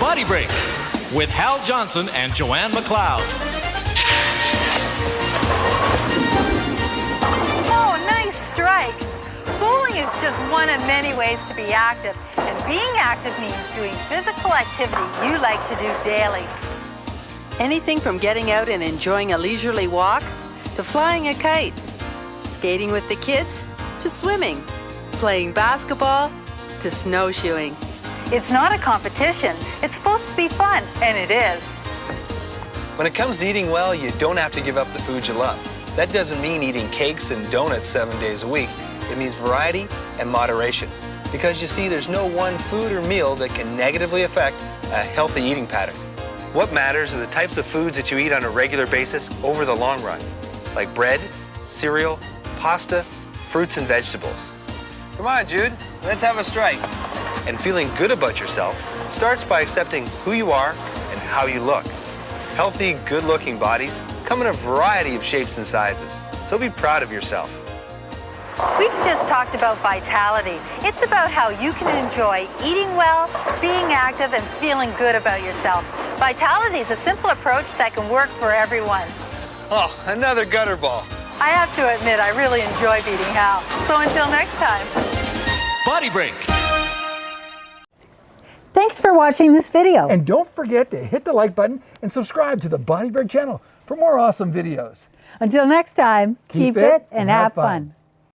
Body Break with Hal Johnson and Joanne McLeod. Oh, nice strike. Bowling is just one of many ways to be active, and being active means doing physical activity you like to do daily. Anything from getting out and enjoying a leisurely walk, to flying a kite, skating with the kids, to swimming, playing basketball, to snowshoeing. It's not a competition. It's supposed to be fun, and it is. When it comes to eating well, you don't have to give up the food you love. That doesn't mean eating cakes and donuts 7 days a week. It means variety and moderation. Because you see, there's no one food or meal that can negatively affect a healthy eating pattern. What matters are the types of foods that you eat on a regular basis over the long run, like bread, cereal, pasta, fruits and vegetables. Come on, Jude, let's have a strike. And feeling good about yourself starts by accepting who you are and how you look. Healthy, good-looking bodies come in a variety of shapes and sizes, so be proud of yourself. We've just talked about vitality. It's about how you can enjoy eating well, being active, and feeling good about yourself. Vitality is a simple approach that can work for everyone. Oh, another gutter ball. I have to admit, I really enjoy beating Hal. So until next time. Body Break. Thanks for watching this video. And don't forget to hit the like button and subscribe to the BodyBreak channel for more awesome videos. Until next time, keep fit and have fun.